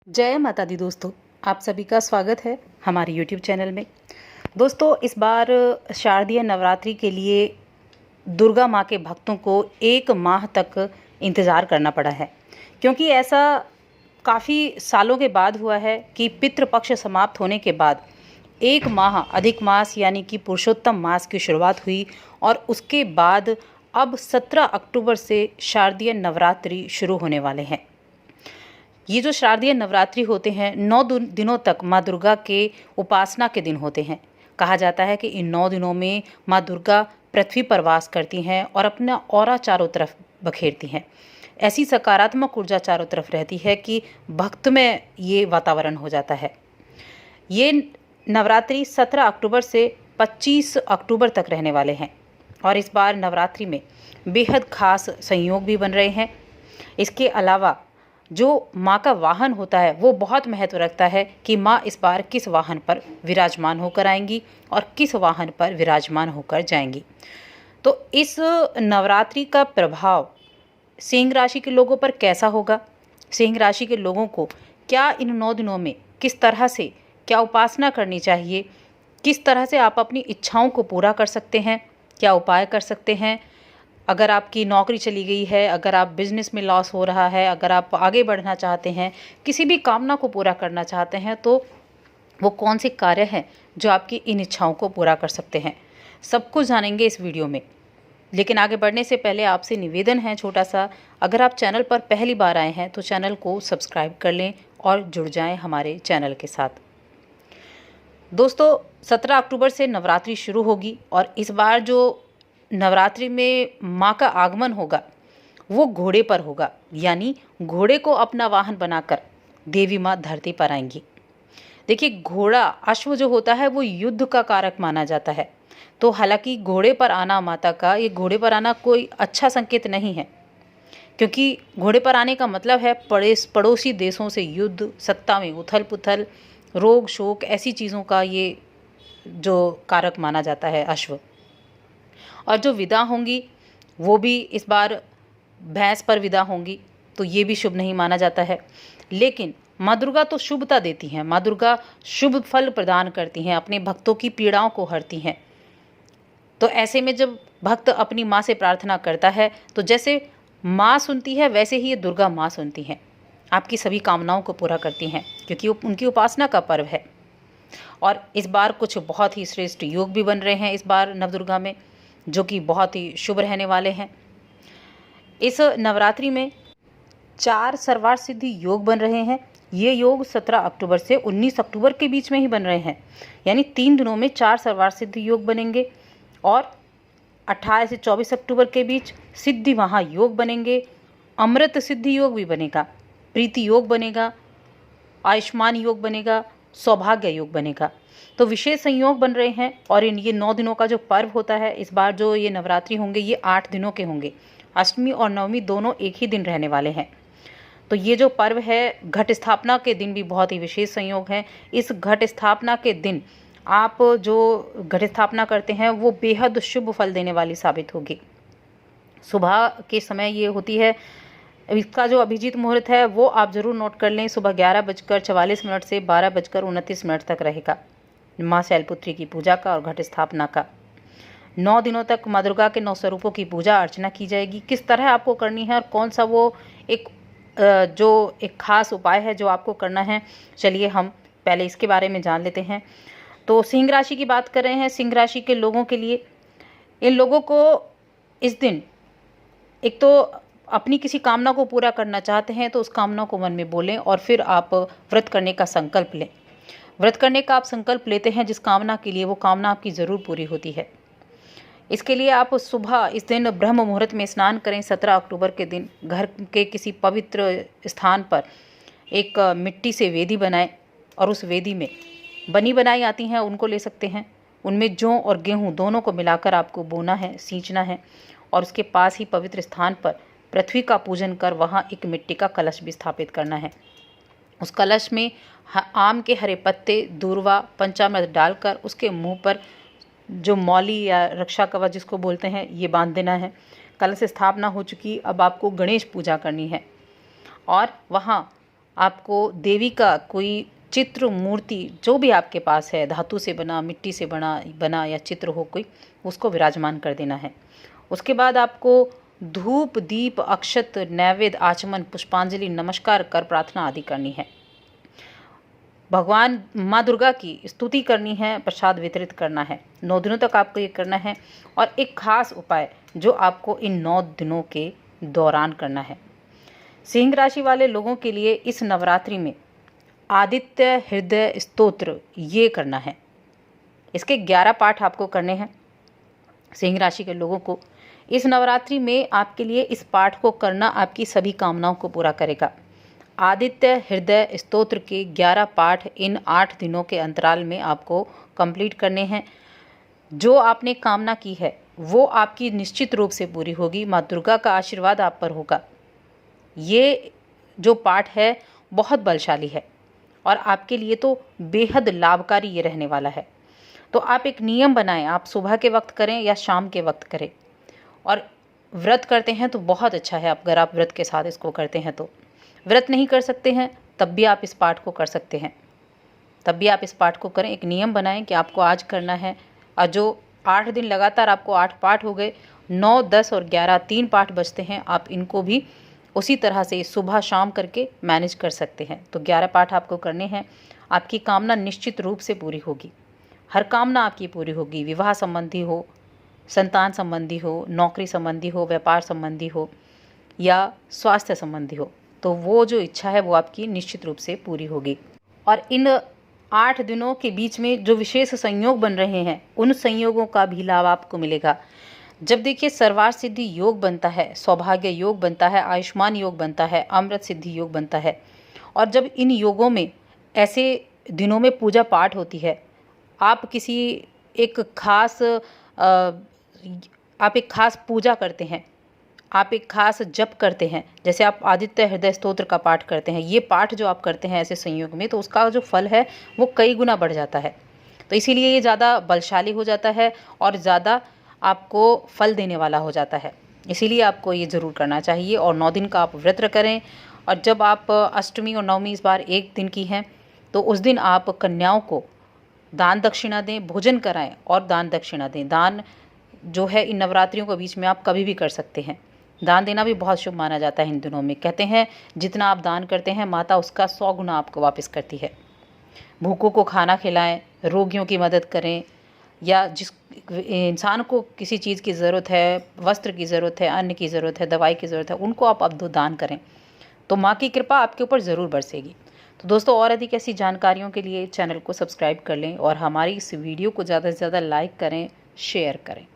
जय माता दी दोस्तों, आप सभी का स्वागत है हमारे YouTube चैनल में। दोस्तों, इस बार शारदीय नवरात्रि के लिए दुर्गा माँ के भक्तों को 1 माह तक इंतज़ार करना पड़ा है, क्योंकि ऐसा काफ़ी सालों के बाद हुआ है कि पितृपक्ष समाप्त होने के बाद 1 माह अधिक मास यानी कि पुरुषोत्तम मास की शुरुआत हुई और उसके बाद अब 17 अक्टूबर से शारदीय नवरात्रि शुरू होने वाले हैं। ये जो शारदीय नवरात्रि होते हैं 9 दिनों तक माँ दुर्गा के उपासना के दिन होते हैं। कहा जाता है कि इन 9 दिनों में माँ दुर्गा पृथ्वी पर वास करती हैं और अपना ऑरा चारों तरफ बखेरती हैं। ऐसी सकारात्मक ऊर्जा चारों तरफ रहती है कि भक्त में ये वातावरण हो जाता है। ये नवरात्रि 17 अक्टूबर से 25 अक्टूबर तक रहने वाले हैं और इस बार नवरात्रि में बेहद खास संयोग भी बन रहे हैं। इसके अलावा जो माँ का वाहन होता है वो बहुत महत्व रखता है कि माँ इस बार किस वाहन पर विराजमान होकर आएंगी और किस वाहन पर विराजमान होकर जाएंगी। तो इस नवरात्रि का प्रभाव सिंह राशि के लोगों पर कैसा होगा, सिंह राशि के लोगों को क्या इन 9 दिनों में किस तरह से क्या उपासना करनी चाहिए, किस तरह से आप अपनी इच्छाओं को पूरा कर सकते हैं, क्या उपाय कर सकते हैं। अगर आपकी नौकरी चली गई है, अगर आप बिज़नेस में लॉस हो रहा है, अगर आप आगे बढ़ना चाहते हैं, किसी भी कामना को पूरा करना चाहते हैं, तो वो कौन से कार्य हैं जो आपकी इन इच्छाओं को पूरा कर सकते हैं, सब कुछ जानेंगे इस वीडियो में। लेकिन आगे बढ़ने से पहले आपसे निवेदन है छोटा सा, अगर आप चैनल पर पहली बार आए हैं तो चैनल को सब्सक्राइब कर लें और जुड़ जाएं हमारे चैनल के साथ। दोस्तों, 17 अक्टूबर से नवरात्रि शुरू होगी और इस बार जो नवरात्रि में माँ का आगमन होगा वो घोड़े पर होगा, यानी घोड़े को अपना वाहन बनाकर देवी माँ धरती पर आएंगी। देखिए, घोड़ा अश्व जो होता है वो युद्ध का कारक माना जाता है, तो हालांकि घोड़े पर आना माता का, ये घोड़े पर आना कोई अच्छा संकेत नहीं है, क्योंकि घोड़े पर आने का मतलब है पड़ोसी देशों से युद्ध, सत्ता में उथल पुथल, रोग शोक, ऐसी चीज़ों का ये जो कारक माना जाता है अश्व। और जो विदा होंगी वो भी इस बार भैंस पर विदा होंगी, तो ये भी शुभ नहीं माना जाता है। लेकिन माँ दुर्गा तो शुभता देती हैं, माँ दुर्गा शुभ फल प्रदान करती हैं, अपने भक्तों की पीड़ाओं को हरती हैं। तो ऐसे में जब भक्त अपनी माँ से प्रार्थना करता है तो जैसे माँ सुनती है वैसे ही ये दुर्गा माँ सुनती हैं, आपकी सभी कामनाओं को पूरा करती हैं, क्योंकि उनकी उपासना का पर्व है। और इस बार कुछ बहुत ही श्रेष्ठ योग भी बन रहे हैं इस बार नवदुर्गा में, जो कि बहुत ही शुभ रहने वाले हैं। इस नवरात्रि में 4 सर्वार्थ सिद्धि योग बन रहे हैं। ये योग 17 अक्टूबर से 19 अक्टूबर के बीच में ही बन रहे हैं, यानी 3 दिनों में 4 सर्वार्थ सिद्धि योग बनेंगे और 18 से 24 अक्टूबर के बीच सिद्धि महायोग बनेंगे, अमृत सिद्धि योग भी बनेगा, प्रीति योग बनेगा, आयुष्मान योग बनेगा, सौभाग्य योग बनेगा। तो विशेष संयोग बन रहे हैं। और ये 9 दिनों का जो पर्व होता है, इस बार जो ये नवरात्रि होंगे ये 8 दिनों के होंगे। अष्टमी और नवमी दोनों एक ही दिन रहने वाले हैं। तो ये जो पर्व है, घट स्थापना के दिन भी बहुत ही विशेष संयोग है। इस घट स्थापना के दिन आप जो घट स्थापना करते हैं वो बेहद शुभ फल देने वाली साबित होगी। सुबह के समय ये होती है। इसका जो अभिजीत मुहूर्त है वो आप ज़रूर नोट कर लें, सुबह 11:44 से 12:29 तक रहेगा माँ शैलपुत्री की पूजा का और घट स्थापना का। 9 दिनों तक माँ दुर्गा के 9 स्वरूपों की पूजा अर्चना की जाएगी। किस तरह आपको करनी है और कौन सा वो एक खास उपाय है जो आपको करना है, चलिए हम पहले इसके बारे में जान लेते हैं। तो सिंह राशि की बात कर रहे हैं। सिंह राशि के लोगों के लिए, इन लोगों को इस दिन एक तो अपनी किसी कामना को पूरा करना चाहते हैं तो उस कामना को मन में बोलें और फिर आप व्रत करने का संकल्प लें। व्रत करने का आप संकल्प लेते हैं जिस कामना के लिए, वो कामना आपकी ज़रूर पूरी होती है। इसके लिए आप सुबह इस दिन ब्रह्म मुहूर्त में स्नान करें। 17 अक्टूबर के दिन घर के किसी पवित्र स्थान पर एक मिट्टी से वेदी बनाएं और उस वेदी में बनी बनाई आती हैं उनको ले सकते हैं। उनमें जौ और गेहूँ दोनों को मिलाकर आपको बोना है, सींचना है और उसके पास ही पवित्र स्थान पर पृथ्वी का पूजन कर वहाँ एक मिट्टी का कलश भी स्थापित करना है। उस कलश में आम के हरे पत्ते, दूर्वा, पंचामृत डालकर उसके मुंह पर जो मौली या रक्षा कवच जिसको बोलते हैं ये बांध देना है। कलश स्थापना हो चुकी, अब आपको गणेश पूजा करनी है और वहाँ आपको देवी का कोई चित्र, मूर्ति जो भी आपके पास है, धातु से बना, मिट्टी से बना या चित्र हो कोई, उसको विराजमान कर देना है। उसके बाद आपको धूप, दीप, अक्षत, नैवेद्य, आचमन, पुष्पांजलि, नमस्कार कर प्रार्थना आदि करनी है। भगवान माँ दुर्गा की स्तुति करनी है, प्रसाद वितरित करना है। 9 दिनों तक आपको ये करना है। और एक खास उपाय जो आपको इन 9 दिनों के दौरान करना है। सिंह राशि वाले लोगों के लिए इस नवरात्रि में आदित्य हृदय स्तोत्र ये करना है। इसके 11 पाठ आपको करने हैं। सिंह राशि के लोगों को इस नवरात्रि में आपके लिए इस पाठ को करना आपकी सभी कामनाओं को पूरा करेगा। आदित्य हृदय स्तोत्र के 11 पाठ इन 8 दिनों के अंतराल में आपको कंप्लीट करने हैं। जो आपने कामना की है वो आपकी निश्चित रूप से पूरी होगी। माँ दुर्गा का आशीर्वाद आप पर होगा। ये जो पाठ है बहुत बलशाली है और आपके लिए तो बेहद लाभकारी ये रहने वाला है। तो आप एक नियम बनाएं, आप सुबह के वक्त करें या शाम के वक्त करें। और व्रत करते हैं तो बहुत अच्छा है, अगर आप व्रत के साथ इसको करते हैं तो। व्रत नहीं कर सकते हैं तब भी आप इस पाठ को कर सकते हैं, तब भी आप इस पाठ को करें। एक नियम बनाएं कि आपको आज करना है। और जो 8 दिन लगातार आपको 8 पाठ हो गए, 9, 10 और 11 3 पाठ बचते हैं, आप इनको भी उसी तरह से सुबह शाम करके मैनेज कर सकते हैं। तो 11 पाठ आपको करने हैं। आपकी कामना निश्चित रूप से पूरी होगी। हर कामना आपकी पूरी होगी। विवाह संबंधी हो, संतान संबंधी हो, नौकरी संबंधी हो, व्यापार संबंधी हो या स्वास्थ्य संबंधी हो, तो वो जो इच्छा है वो आपकी निश्चित रूप से पूरी होगी। और इन 8 दिनों के बीच में जो विशेष संयोग बन रहे हैं उन संयोगों का भी लाभ आपको मिलेगा। जब देखिए सर्वार्थ सिद्धि योग बनता है, सौभाग्य योग बनता है, आयुष्मान योग बनता है, अमृत सिद्धि योग बनता है। और जब इन योगों में ऐसे दिनों में पूजा पाठ होती है, आप किसी एक खास आप एक खास पूजा करते हैं, आप एक खास जप करते हैं, जैसे आप आदित्य हृदय स्तोत्र का पाठ करते हैं, ये पाठ जो आप करते हैं ऐसे संयोग में, तो उसका जो फल है वो कई गुना बढ़ जाता है। तो इसीलिए ये ज़्यादा बलशाली हो जाता है और ज़्यादा आपको फल देने वाला हो जाता है। इसीलिए आपको ये ज़रूर करना चाहिए। और 9 दिन का आप व्रत करें। और जब आप अष्टमी और नवमी इस बार एक दिन की हैं, तो उस दिन आप कन्याओं को दान दक्षिणा दें, भोजन कराएं और दान दक्षिणा दें। दान जो है इन नवरात्रियों के बीच में आप कभी भी कर सकते हैं। दान देना भी बहुत शुभ माना जाता है इन दिनों में। कहते हैं जितना आप दान करते हैं माता उसका 100 गुना आपको वापस करती है। भूखों को खाना खिलाएं, रोगियों की मदद करें, या जिस इंसान को किसी चीज़ की ज़रूरत है, वस्त्र की ज़रूरत है, अन्न की ज़रूरत है, दवाई की ज़रूरत है, उनको आप अब दान करें तो माँ की कृपा आपके ऊपर ज़रूर बरसेगी। तो दोस्तों, और अधिक ऐसी जानकारियों के लिए चैनल को सब्सक्राइब कर लें और हमारी इस वीडियो को ज़्यादा से ज़्यादा लाइक करें, शेयर करें।